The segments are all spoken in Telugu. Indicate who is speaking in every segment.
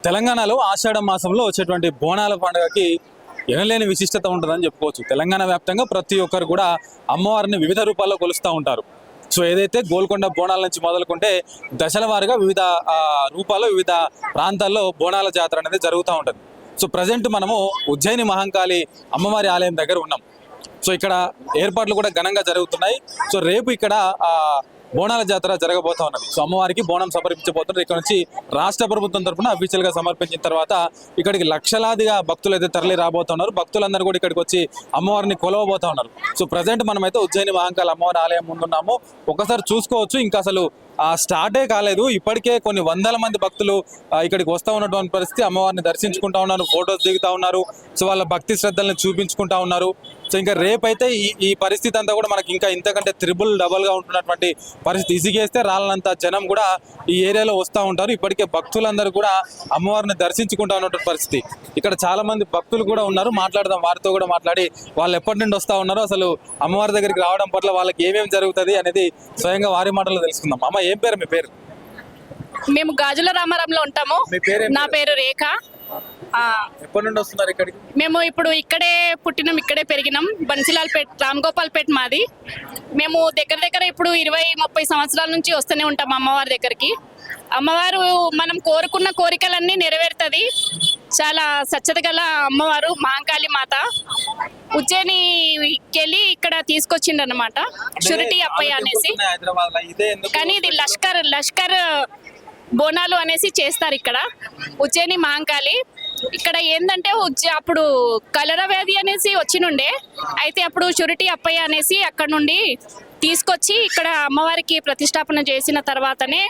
Speaker 1: తెలంగాణలో ఆషాఢ మాసంలో వచ్చేటువంటి బోనాల పండుగకి ఎనలేని విశిష్టత ఉంటుందని చెప్పుకోవచ్చు. తెలంగాణ వ్యాప్తంగా ప్రతి ఒక్కరు కూడా అమ్మవారిని వివిధ రూపాల్లో కొలుస్తూ ఉంటారు. సో ఏదైతే గోల్కొండ బోనాల నుంచి మొదలుకుంటే దశల వారీగా వివిధ రూపాల్లో వివిధ ప్రాంతాల్లో బోనాల జాతర అనేది జరుగుతూ ఉంటుంది. సో ప్రజెంట్ మనము ఉజ్జయిని మహంకాళి అమ్మవారి ఆలయం దగ్గర ఉన్నాం. సో ఇక్కడ ఏర్పాట్లు కూడా ఘనంగా జరుగుతున్నాయి. సో రేపు ఇక్కడ బోనాల జాతర జరగబోతా ఉన్నది. సో అమ్మవారికి బోనం సమర్పించబోతున్నారు. ఇక్కడ నుంచి రాష్ట్ర ప్రభుత్వం తరఫున అఫీషియల్ గా సమర్పించిన తర్వాత ఇక్కడికి లక్షలాదిగా భక్తులు అయితే తరలి రాబోతున్నారు. భక్తులందరూ కూడా ఇక్కడికి వచ్చి అమ్మవారిని కొలవబోతా ఉన్నారు. సో ప్రజెంట్ మనమైతే ఉజ్జయిని మహంకాళి అమ్మవారి ఆలయం ముందున్నాము. ఒకసారి చూసుకోవచ్చు, ఇంకా అసలు స్టార్టే కాలేదు, ఇప్పటికే కొన్ని వందల మంది భక్తులు ఇక్కడికి వస్తూ ఉన్నటువంటి పరిస్థితి. అమ్మవారిని దర్శించుకుంటా ఉన్నారు, ఫొటోస్ దిగుతా ఉన్నారు. సో వాళ్ళ భక్తి శ్రద్ధలను చూపించుకుంటా ఉన్నారు. సో ఇంకా రేపైతే ఈ పరిస్థితి అంతా కూడా మనకి ఇంకా ఇంతకంటే డబల్ గా ఉంటున్నటువంటి పరిస్థితి. ఇసిగేస్తే రాళ్ళంత జనం కూడా ఈ ఏరియాలో వస్తూ ఉంటారు. ఇప్పటికే భక్తులందరూ కూడా అమ్మవారిని దర్శించుకుంటా ఉన్నటువంటి పరిస్థితి. ఇక్కడ చాలా మంది భక్తులు కూడా ఉన్నారు, మాట్లాడదాం, వారితో కూడా మాట్లాడి వాళ్ళు ఎప్పటి నుండి వస్తూ ఉన్నారు, అసలు అమ్మవారి దగ్గరికి రావడం పట్ల వాళ్ళకి ఏమేమి జరుగుతుంది అనేది స్వయంగా వారి మాటల్లో తెలుసుకుందాం. అమ్మ, ఏం పేరు మీ పేరు?
Speaker 2: మేము గాజుల రామారంలో ఉంటాము. నా పేరు రేఖ.
Speaker 1: ఎప్పటి నుండి వస్తున్నారు ఇక్కడికి?
Speaker 2: మేము ఇప్పుడు ఇక్కడే పుట్టినాం, ఇక్కడే పెరిగినాం. బన్సీలాల్పేట్, రామ్గోపాల్పేట్ మాది. మేము దగ్గర ఇప్పుడు 20-30 సంవత్సరాల నుంచి వస్తూనే ఉంటాం అమ్మవారి దగ్గరికి. అమ్మవారు మనం కోరుకున్న కోరికలన్నీ నెరవేరుతుంది. చాలా స్వచ్ఛత గల అమ్మవారు మహంకాళి మాత. ఉజ్జయినికి వెళ్ళి ఇక్కడ తీసుకొచ్చిండు అనమాట, షురిటీ అప్పయ్య అనేసి. కానీ ఇది లష్కర్ బోనాలు అనేసి చేస్తారు ఇక్కడ ఉజ్జయిని మహంకాళి. ఇక్కడ ఏంటంటే అప్పుడు కలరా వ్యాధి అనేసి వచ్చినుండే, అయితే అప్పుడు షురిటీ అప్పయ్య అనేసి అక్కడ నుండి తీసుకొచ్చి ఇక్కడ అమ్మవారికి ప్రతిష్టాపన చేసిన తర్వాతనే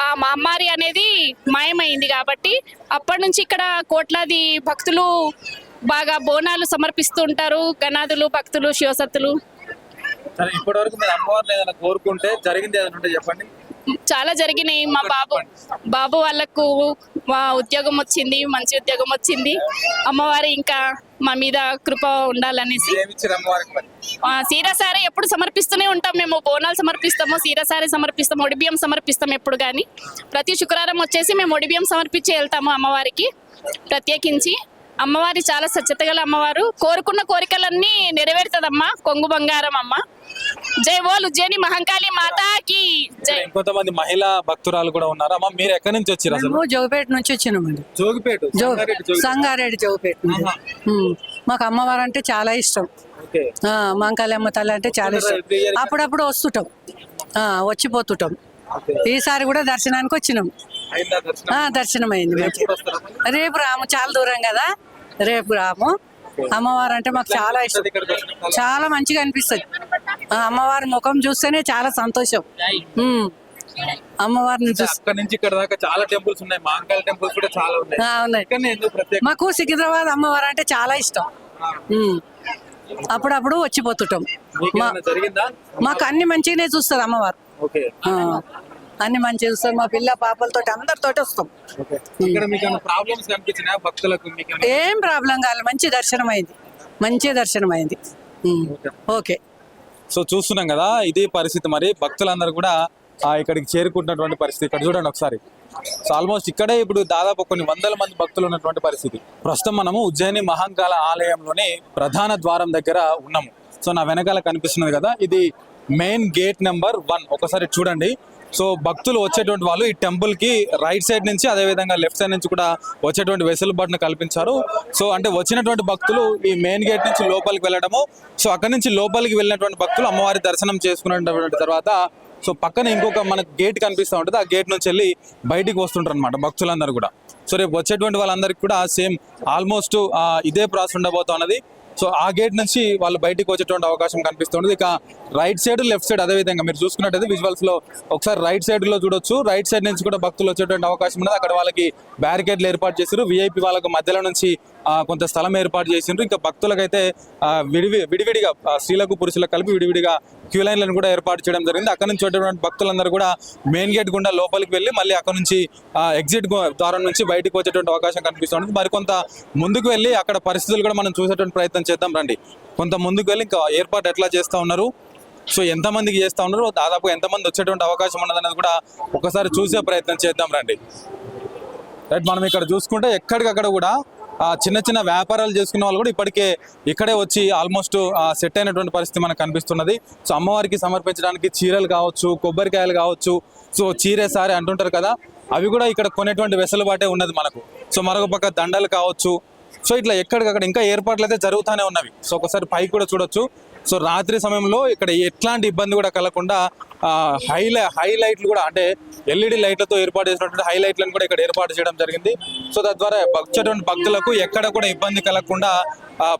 Speaker 2: ఆ మహమ్మారి అనేది మాయమైంది. కాబట్టి అప్పటి నుంచి ఇక్కడ కోట్లాది భక్తులు బాగా బోనాలు సమర్పిస్తూ ఉంటారు. గణాదులు, భక్తులు, శివసత్తులు.
Speaker 1: ఇప్పటి వరకు మీరు అమ్మవారిని ఏదైనా కోరుకుంటే జరిగింది ఏదైనా ఉంటే చెప్పండి.
Speaker 2: చాలా జరిగినాయి. మా బాబు వాళ్ళకు ఉద్యోగం వచ్చింది, మంచి ఉద్యోగం వచ్చింది. అమ్మవారి ఇంకా మా మీద కృప ఉండాలనేసి సీరసారి ఎప్పుడు సమర్పిస్తూనే ఉంటాం. మేము బోనాలు సమర్పిస్తాము, సీరసారి సమర్పిస్తాము, ఒడిబియ్యం సమర్పిస్తాము. ఎప్పుడు కానీ ప్రతి శుక్రవారం వచ్చేసి మేము ఒడిబియ్యం సమర్పించి వెళ్తాము అమ్మవారికి. ప్రత్యేకించి అమ్మవారి చాలా స్వచ్ఛత గల అమ్మవారు, కోరుకున్న కోరికలన్నీ నెరవేరుతుందమ్మా. కొంగు బంగారం అమ్మ. జై బోల్ ఉజ్జయిని మహంకాళి మాతాకి జై.
Speaker 1: కొంతమంది మహిళా భక్తురాలు కూడా ఉన్నారు. అమ్మ, మీరు ఎక్కడి నుంచి వచ్చారు? అసలు
Speaker 3: జోగిపేట నుంచి వచ్చినామండి. సంగారెడ్డి జోగిపేట. మాకు అమ్మవారు అంటే చాలా ఇష్టం. మహంకాళి అమ్మ తల్లి అంటే చాలా ఇష్టం. అప్పుడప్పుడు వస్తుంటాం, వచ్చిపోతుంటాం. ఈసారి కూడా దర్శనానికి వచ్చినాం. దర్శనం అయింది. రేపు రాము, చాలా దూరం కదా, రేపు రాము. అమ్మవారు అంటే మాకు చాలా ఇష్టం, చాలా మంచిగా అనిపిస్తుంది. అమ్మవారి ముఖం చూస్తేనే చాలా సంతోషం. అమ్మవారిని
Speaker 1: నుంచి ఇక్కడ దాకా చాలా టెంపుల్స్ ఉన్నాయి, మహంకాళి టెంపుల్స్ కూడా చాలా ఉన్నాయి.
Speaker 3: మాకు సికింద్రాబాద్ అమ్మవారు అంటే చాలా ఇష్టం. అప్పుడప్పుడు వచ్చిపోతుంటాం. మాకు అన్ని మంచిగానే చూస్తారు అమ్మవారు, అన్ని మంచిగా చూస్తారు. మా పిల్ల పాపలతో అందరితో వస్తాం. ఏం ప్రాబ్లం కాలేదు, మంచి దర్శనం అయింది. ఓకే.
Speaker 1: సో చూస్తున్నాం కదా, ఇది పరిస్థితి. మరి భక్తులందరూ కూడా ఇక్కడికి చేరుకుంటున్నటువంటి పరిస్థితి. ఇక్కడ చూడండి ఒకసారి. సో ఆల్మోస్ట్ ఇక్కడే ఇప్పుడు దాదాపు కొన్ని వందల మంది భక్తులు ఉన్నటువంటి పరిస్థితి. ప్రస్తుతం మనము ఉజ్జయిని మహంకాళి ఆలయంలోని ప్రధాన ద్వారం దగ్గర ఉన్నాము. సో నా వెనకాల కనిపిస్తున్నది కదా, ఇది మెయిన్ గేట్ నెంబర్ 1. ఒకసారి చూడండి. సో భక్తులు వచ్చేటువంటి వాళ్ళు ఈ టెంపుల్ కి రైట్ సైడ్ నుంచి, అదే విధంగా లెఫ్ట్ సైడ్ నుంచి కూడా వచ్చేటువంటి వెసులుబాటును కల్పించారు. సో అంటే వచ్చినటువంటి భక్తులు ఈ మెయిన్ గేట్ నుంచి లోపలికి వెళ్ళడము, సో అక్కడి నుంచి లోపలికి వెళ్ళినటువంటి భక్తులు అమ్మవారి దర్శనం చేసుకున్నటువంటి తర్వాత సో పక్కన ఇంకొక మనకు గేట్ కనిపిస్తూ ఉంటుంది, ఆ గేట్ నుంచి వెళ్ళి బయటికి వస్తుంటారు అనమాట భక్తులందరూ కూడా. సో రేపు వచ్చేటువంటి వాళ్ళందరికీ కూడా సేమ్ ఆల్మోస్ట్ ఇదే ప్రాసెస్ ఉండబోతున్నది. సో ఆ గేట్ నుంచి వాళ్ళు బయటికి వచ్చేటువంటి అవకాశం కనిపిస్తుంది. ఇక రైట్ సైడ్, లెఫ్ట్ సైడ్ అదే విధంగా మీరు చూసుకున్నట్టయితే విజువల్స్ లో ఒకసారి రైట్ సైడ్ లో చూడొచ్చు. రైట్ సైడ్ నుంచి కూడా భక్తులు వచ్చేటువంటి అవకాశం ఉన్నది. అక్కడ వాళ్ళకి బ్యారికేడ్లు ఏర్పాటు చేశారు. విఐపి వాళ్ళకు మధ్యలో నుంచి కొంత స్థలం ఏర్పాటు చేసిండ్రు. ఇంకా భక్తులకైతే విడివిడిగా స్త్రీలకు పురుషులకు కలిపి విడివిడిగా క్యూ లైన్లను కూడా ఏర్పాటు చేయడం జరిగింది. అక్కడ నుంచి వచ్చేటువంటి భక్తులందరూ కూడా మెయిన్ గేట్ గుండా లోపలికి వెళ్ళి మళ్ళీ అక్కడ నుంచి ఎగ్జిట్ ద్వారం నుంచి బయటకు వచ్చేటువంటి అవకాశం కనిపిస్తుంది. మరికొంత ముందుకు వెళ్ళి అక్కడ పరిస్థితులు కూడా మనం చూసేటువంటి ప్రయత్నం చేద్దాం రండి. కొంత ముందుకు వెళ్ళి ఇంకా ఏర్పాటు ఎట్లా చేస్తూ ఉన్నారు, సో ఎంతమందికి చేస్తూ ఉన్నారు, దాదాపు ఎంతమంది వచ్చేటువంటి అవకాశం ఉన్నదనేది కూడా ఒకసారి చూసే ప్రయత్నం చేద్దాం రండి. రైట్, మనం ఇక్కడ చూసుకుంటే ఎక్కడికక్కడ కూడా చిన్న చిన్న వ్యాపారాలు చేసుకున్న వాళ్ళు కూడా ఇప్పటికే ఇక్కడే వచ్చి ఆల్మోస్ట్ సెట్ అయినటువంటి పరిస్థితి మనకు కనిపిస్తున్నది. సో అమ్మవారికి సమర్పించడానికి చీరలు కావచ్చు, కొబ్బరికాయలు కావచ్చు, సో చీరే సారే అంటుంటారు కదా, అవి కూడా ఇక్కడ కొనేటువంటి వెసులుబాటే ఉన్నది మనకు. సో మరొక పక్క దండలు కావచ్చు, సో ఇట్లా ఎక్కడికక్కడ ఇంకా ఏర్పాట్లు అయితే జరుగుతూనే ఉన్నవి. సో ఒకసారి పైకి కూడా చూడొచ్చు. సో రాత్రి సమయంలో ఇక్కడ ఎట్లాంటి ఇబ్బంది కూడా కలగకుండా హైలైట్లు కూడా అంటే ఎల్ఈడి లైట్లతో ఏర్పాటు చేసినటువంటి హైలైట్లను కూడా ఇక్కడ ఏర్పాటు చేయడం జరిగింది. సో తద్వారా వచ్చేటువంటి భక్తులకు ఎక్కడ కూడా ఇబ్బంది కలగకుండా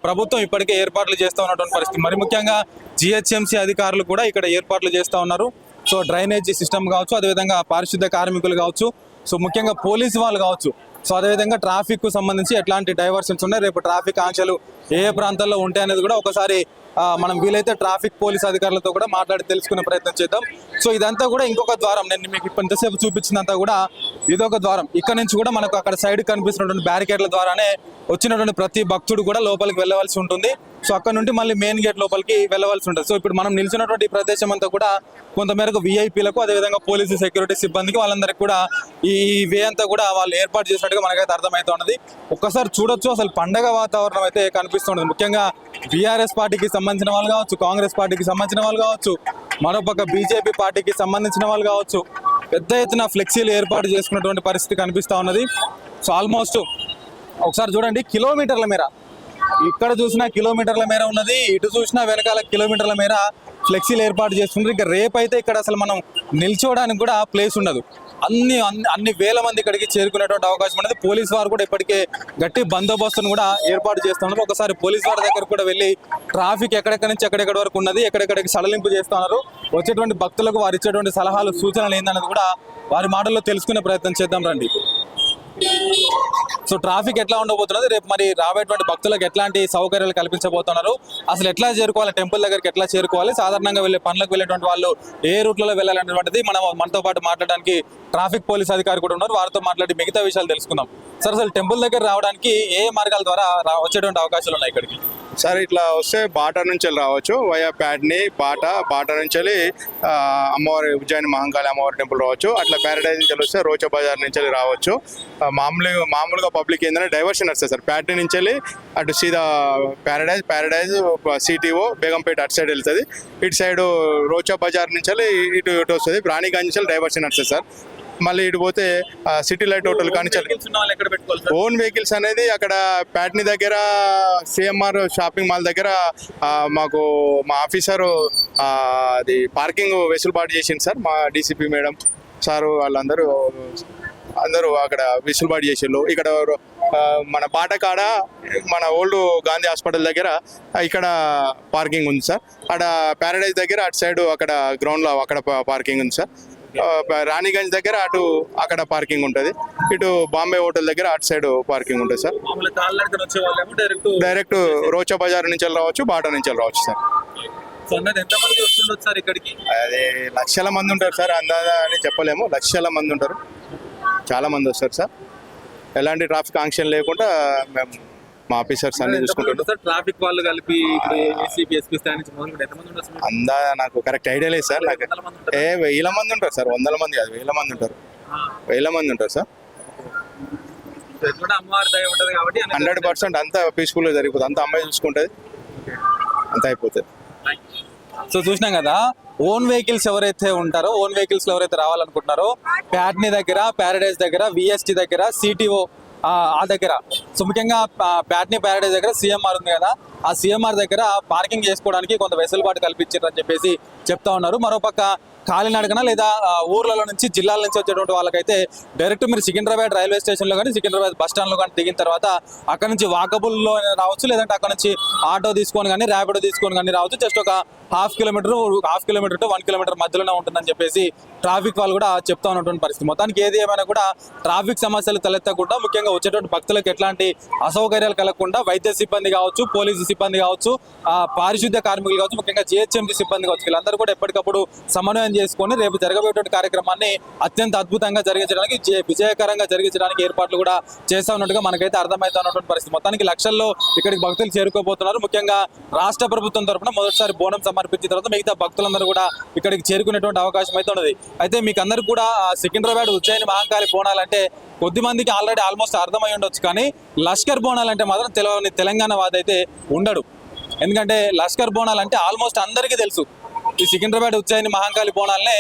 Speaker 1: ప్రభుత్వం ఇప్పటికే ఏర్పాట్లు చేస్తూ ఉన్నటువంటి పరిస్థితి. మరి ముఖ్యంగా జిహెచ్ఎంసీ అధికారులు కూడా ఇక్కడ ఏర్పాట్లు చేస్తూ ఉన్నారు. సో డ్రైనేజీ సిస్టమ్ కావచ్చు, అదేవిధంగా పారిశుద్ధ్య కార్మికులు కావచ్చు, సో ముఖ్యంగా పోలీసు వాళ్ళు కావచ్చు, సో అదేవిధంగా ట్రాఫిక్ కు సంబంధించి ఎట్లాంటి డైవర్షన్స్ ఉన్నాయి, రేపు ట్రాఫిక్ ఆంక్షలు ఏ ప్రాంతాల్లో ఉంటాయి అనేది కూడా ఒకసారి మనం వీలైతే ట్రాఫిక్ పోలీస్ అధికారులతో కూడా మాట్లాడి తెలుసుకునే ప్రయత్నం చేద్దాం. సో ఇదంతా కూడా ఇంకొక ద్వారం, నేను మీకు ఇంతసేపు చూపించినంత కూడా ఇదొక ద్వారం. ఇక్కడ నుంచి కూడా మనకు అక్కడ సైడ్ కనిపిస్తున్నటువంటి బ్యారికేడ్ల ద్వారానే వచ్చినటువంటి ప్రతి భక్తుడు కూడా లోపలికి వెళ్ళవలసి ఉంటుంది. సో అక్కడ నుండి మళ్ళీ మెయిన్ గేట్ లోపలికి వెళ్ళవలసి ఉంటుంది. సో ఇప్పుడు మనం నిలిచినటువంటి ప్రదేశం అంతా కూడా కొంతమేరకు విఐపీలకు, అదేవిధంగా పోలీసు సెక్యూరిటీ సిబ్బందికి వాళ్ళందరికీ కూడా ఈ వే అంతా కూడా వాళ్ళు ఏర్పాటు చేసినట్టుగా మనకైతే అర్థమవుతున్నది. ఒక్కసారి చూడొచ్చు, అసలు పండగ వాతావరణం అయితే కనిపిస్తున్నది. ముఖ్యంగా బీఆర్ఎస్ పార్టీకి సంబంధించిన వాళ్ళు కావచ్చు, కాంగ్రెస్ పార్టీకి సంబంధించిన వాళ్ళు కావచ్చు, మరోపక్క బీజేపీ పార్టీకి సంబంధించిన వాళ్ళు కావచ్చు, పెద్ద ఎత్తున ఫ్లెక్సీలు ఏర్పాటు చేసుకున్నటువంటి పరిస్థితి కనిపిస్తూ ఉన్నది. సో ఆల్మోస్ట్ ఒకసారి చూడండి, కిలోమీటర్ల మేర ఇక్కడ చూసినా కిలోమీటర్ల మేర ఉన్నది, ఇటు చూసినా వెనకాల కిలోమీటర్ల మేర ఫ్లెక్సీలు ఏర్పాటు చేస్తున్నారు. ఇక రేపైతే ఇక్కడ అసలు మనం నిల్చోవడానికి కూడా ప్లేస్ ఉండదు. అన్ని వేల మంది ఇక్కడికి చేరుకునేటువంటి అవకాశం ఉన్నది. పోలీస్ వారు కూడా ఇప్పటికే గట్టి బందోబస్తును కూడా ఏర్పాటు చేస్తున్నారు. ఒకసారి పోలీస్ వారి దగ్గర కూడా వెళ్ళి ట్రాఫిక్ ఎక్కడెక్కడి నుంచి ఎక్కడెక్కడి వరకు ఉన్నది, ఎక్కడెక్కడికి సడలింపు చేస్తున్నారు, వచ్చేటువంటి భక్తులకు వారు ఇచ్చేటువంటి సలహాలు సూచనలు ఏందన్నది కూడా వారి మాటల్లో తెలుసుకునే ప్రయత్నం చేద్దాం రండి. సో ట్రాఫిక్ ఎట్లా ఉండబోతున్నది, రేపు మరి రాబోయేటువంటి భక్తులకు ఎట్లాంటి సౌకర్యాలు కల్పించబోతున్నారు, అసలు ఎట్లా చేరుకోవాలి, టెంపుల్ దగ్గరికి ఎట్లా చేరుకోవాలి, సాధారణంగా వెళ్ళే పనులకు వెళ్ళేటువంటి వాళ్ళు ఏ రూట్లలో వెళ్ళాలనేటువంటిది మనతో పాటు మాట్లాడడానికి ట్రాఫిక్ పోలీస్ అధికారి కూడా ఉన్నారు. వారితో మాట్లాడి మిగతా విషయాలు తెలుసుకుందాం. సార్ అసలు టెంపుల్ దగ్గర రావడానికి ఏ మార్గాల ద్వారా వచ్చేటువంటి అవకాశాలు ఉన్నాయి ఇక్కడికి?
Speaker 4: సార్ ఇట్లా వస్తే బాటా నుంచి వెళ్ళి రావచ్చు, వయా ప్యాడ్ని బాటా నుంచి వెళ్ళి అమ్మవారి ఉజ్జయిని మహంకాళి అమ్మవారి టెంపుల్ రావచ్చు. అట్లా ప్యారడైజ్ నుంచి వస్తే రోచా బజార్ నుంచి వెళ్ళి రావచ్చు. మామూలుగా పబ్లిక్ ఏంటంటే డైవర్షన్ వస్తుంది సార్, ప్యాడ్ని నుంచి వెళ్ళి అటు సీదా ప్యారడైజ్ సిటీఓ బేగంపేట అటు సైడ్ వెళ్తుంది, ఇటు సైడ్ రోచా బజార్ నుంచి వెళ్ళి ఇటు వస్తుంది, రాణిగంజ్ నుంచి వెళ్ళి డైవర్షన్ వస్తుంది సార్. మళ్ళీ ఇటు పోతే సిటీ లైట్ హోటల్ కానీ ఓన్ వెహికల్స్ అనేది అక్కడ ప్యాట్నీ దగ్గర సిఎంఆర్ షాపింగ్ మాల్ దగ్గర మా ఆఫీసరు అది పార్కింగ్ వెసులుబాటు చేసింది సార్. మా డీసీపీ మేడం సారు వాళ్ళందరూ అక్కడ వెసులుబాటు చేసిండ్రు. ఇక్కడ మన బాటకాడ మన ఓల్డ్ గాంధీ హాస్పిటల్ దగ్గర ఇక్కడ పార్కింగ్ ఉంది సార్. అక్కడ ప్యారడైజ్ దగ్గర అటు సైడ్ అక్కడ గ్రౌండ్లో అక్కడ పార్కింగ్ ఉంది సార్. రాణిగంజ్ దగ్గర అక్కడ పార్కింగ్ ఉంటుంది, ఇటు బాంబే హోటల్ దగ్గర అటు సైడ్ పార్కింగ్ ఉంటుంది సార్. డైరెక్ట్ రోచా బజార్ నుంచి రావచ్చు, బాటా నుంచి రావచ్చు సార్. అది లక్షల మంది ఉంటారు సార్, అందాజా అని చెప్పలేము, లక్షల మంది ఉంటారు, చాలా మంది వస్తారు సార్. ఎలాంటి ట్రాఫిక్ ఆంక్షన్ లేకుండా మేము మా ఆఫీసర్స్ అన్ని చూసుకుంటారు.
Speaker 1: ట్రాఫిక్ వాళ్ళు కలిపి
Speaker 4: అందా నాకు కరెక్ట్ ఐడియా లేదు సార్. నాకు వేల మంది ఉంటారు సార్, వందల మంది కాదు, వేల మంది ఉంటారు, సార్. 100% అంతా పీస్ఫుల్ గా జరిగిపోతుంది, అంతా అమ్మాయి చూసుకుంటుంది, అంతా అయిపోతుంది.
Speaker 1: సో చూసినాం కదా, ఓన్ వెహికల్స్ ఎవరైతే ఉంటారో, ఓన్ వెహికల్స్ ఎవరైతే రావాలనుకుంటున్నారో ప్యాట్నీ దగ్గర, ప్యారడైజ్ దగ్గర, విఎస్టీ దగ్గర, సిటీఓ ఆ దగ్గర, సో ముఖ్యంగా ప్యాట్నీ ప్యారడైజ్ దగ్గర సిఎంఆర్ ఉంది కదా, ఆ సిఎంఆర్ దగ్గర పార్కింగ్ చేసుకోవడానికి కొంత వెసులుబాటు కల్పించారని చెప్పేసి చెప్తా ఉన్నారు. మరోపక్క కాలినడకన లేదా ఊర్లలో నుంచి జిల్లాల నుంచి వచ్చేటువంటి వాళ్ళకైతే డైరెక్ట్ మీరు సికింద్రాబాద్ రైల్వే స్టేషన్లో కానీ సికింద్రాబాద్ బస్ స్టాండ్లో కానీ దిగిన తర్వాత అక్కడ నుంచి వాకబుల్లో రావచ్చు, లేదంటే అక్కడ నుంచి ఆటో తీసుకొని కానీ ర్యాపిడో తీసుకొని కానీ రావచ్చు. జస్ట్ ఒక హాఫ్ కిలోమీటర్ టు 1 కిలోమీటర్ మధ్యలోనే ఉంటుందని చెప్పేసి ట్రాఫిక్ వాళ్ళు కూడా చెప్తా ఉన్నటువంటి పరిస్థితి. మొత్తానికి ఏది ఏమైనా కూడా ట్రాఫిక్ సమస్యలు తలెత్తకుండా, ముఖ్యంగా వచ్చేటువంటి భక్తులకు ఎట్లాంటి అసౌకర్యాలు కలగకుండా వైద్య సిబ్బంది కావచ్చు, పోలీసు సిబ్బంది కావచ్చు, ఆ పారిశుద్ధ్య కార్మికులు కావచ్చు, ముఖ్యంగా జిహెచ్ఎంసీ సిబ్బంది కావచ్చు, వీళ్ళందరూ కూడా ఎప్పటికప్పుడు సమన్వయం చేసుకొని రేపు జరగబోయేటువంటి కార్యక్రమాన్ని అత్యంత అద్భుతంగా జరిగించడానికి, విజయకరంగా జరిగించడానికి ఏర్పాట్లు కూడా చేస్తా ఉన్నట్టుగా మనకైతే అర్థమవుతా ఉన్నటువంటి పరిస్థితి. మొత్తానికి లక్షల్లో ఇక్కడికి భక్తులు చేరుకోబోతున్నారు. ముఖ్యంగా రాష్ట్ర ప్రభుత్వం తరఫున మొదటిసారి బోనం సమర్పించిన తర్వాత మిగతా భక్తులందరూ కూడా ఇక్కడికి చేరుకునేటువంటి అవకాశం అయితే ఉన్నది. అయితే మీకు అందరికి కూడా సికింద్రాబాద్ ఉజ్జయిని మహంకాళి బోనాలంటే కొద్ది మందికి ఆల్రెడీ ఆల్మోస్ట్ అర్థమై ఉండొచ్చు, కానీ లష్కర్ బోనాలు అంటే మాత్రం తెలియని తెలంగాణ వాది అయితే ఉండడు. ఎందుకంటే లష్కర్ బోనాలు అంటే ఆల్మోస్ట్ అందరికీ తెలుసు. ఈ సికింద్రాబాద్ ఉజ్జయిని మహంకాళి బోనాలనే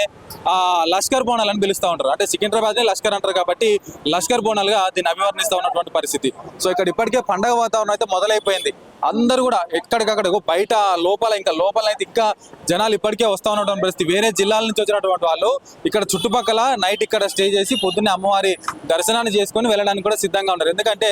Speaker 1: లష్కర్ బోనాలు అని పిలుస్తూ ఉంటారు. అంటే సికింద్రాబాద్ లష్కర్ అంటారు కాబట్టి లష్కర్ బోనాలుగా దీన్ని అభివర్ణిస్తూ ఉన్నటువంటి పరిస్థితి. సో ఇక్కడ ఇప్పటికే పండగ వాతావరణం అయితే మొదలైపోయింది. అందరూ కూడా ఎక్కడికక్కడ బయట లోపల అయితే ఇంకా జనాలు ఇప్పటికే వస్తూ ఉన్నటువంటి పరిస్థితి. వేరే జిల్లాల నుంచి వచ్చినటువంటి వాళ్ళు ఇక్కడ చుట్టుపక్కల నైట్ ఇక్కడ స్టే చేసి పొద్దున్నే అమ్మవారి దర్శనాన్ని చేసుకొని వెళ్ళడానికి కూడా సిద్ధంగా ఉన్నారు. ఎందుకంటే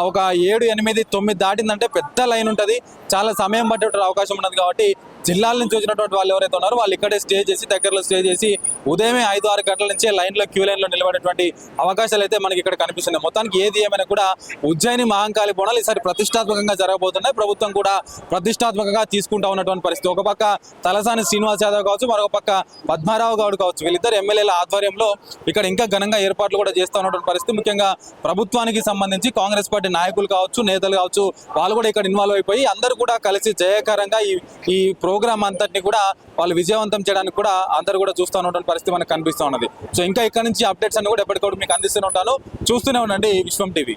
Speaker 1: ఒక 7, 8, 9 దాటిందంటే పెద్ద లైన్ ఉంటుంది, చాలా సమయం పట్టే అవకాశం ఉన్నది. కాబట్టి జిల్లాల నుంచి వచ్చినటువంటి వాళ్ళు ఎవరైతే ఉన్నారో వాళ్ళు ఇక్కడే స్టే చేసి దగ్గరలో స్టే చేసి ఉదయమే 5-6 గంటల నుంచే క్యూ లైన్లో నిలబడేటువంటి అవకాశాలు అయితే మనకి ఇక్కడ కనిపిస్తున్నాయి. మొత్తానికి ఏది ఏమైనా కూడా ఉజ్జయిని మహంకాళి బోనాలు ఈసారి ప్రతిష్టాత్మకంగా జరగబోతున్నాయి. ప్రభుత్వం కూడా ప్రతిష్టాత్మకంగా తీసుకుంటా ఉన్నటువంటి పరిస్థితి. ఒక పక్క తలసాని శ్రీనివాస్ యాదవ్ కావచ్చు, మరొక పక్క పద్మారావు గౌడ్ కావచ్చు, వీళ్ళిద్దరు ఎమ్మెల్యేల ఆధ్వర్యంలో ఇక్కడ ఇంకా ఘనంగా ఏర్పాట్లు కూడా చేస్తూ ఉన్నటువంటి పరిస్థితి. ముఖ్యంగా ప్రభుత్వానికి సంబంధించి కాంగ్రెస్ పార్టీ నాయకులు కావచ్చు, నేతలు కావచ్చు, వాళ్ళు కూడా ఇక్కడ ఇన్వాల్వ్ అయిపోయి అందరూ కూడా కలిసి జయకరంగా ఈ ప్రోగ్రామ్ అంతటిని కూడా వాళ్ళు విజయవంతం చేయడానికి కూడా అందరూ కూడా చూస్తూ ఉన్నటువంటి పరిస్థితి మనకు కనిపిస్తూ ఉన్నది. సో ఇంకా ఇక్కడ నుంచి అప్డేట్స్ అన్ని కూడా ఎప్పటికప్పుడు మీకు అందిస్తూనే ఉంటాను. చూస్తూనే ఉండండి విశ్వం టీవీ.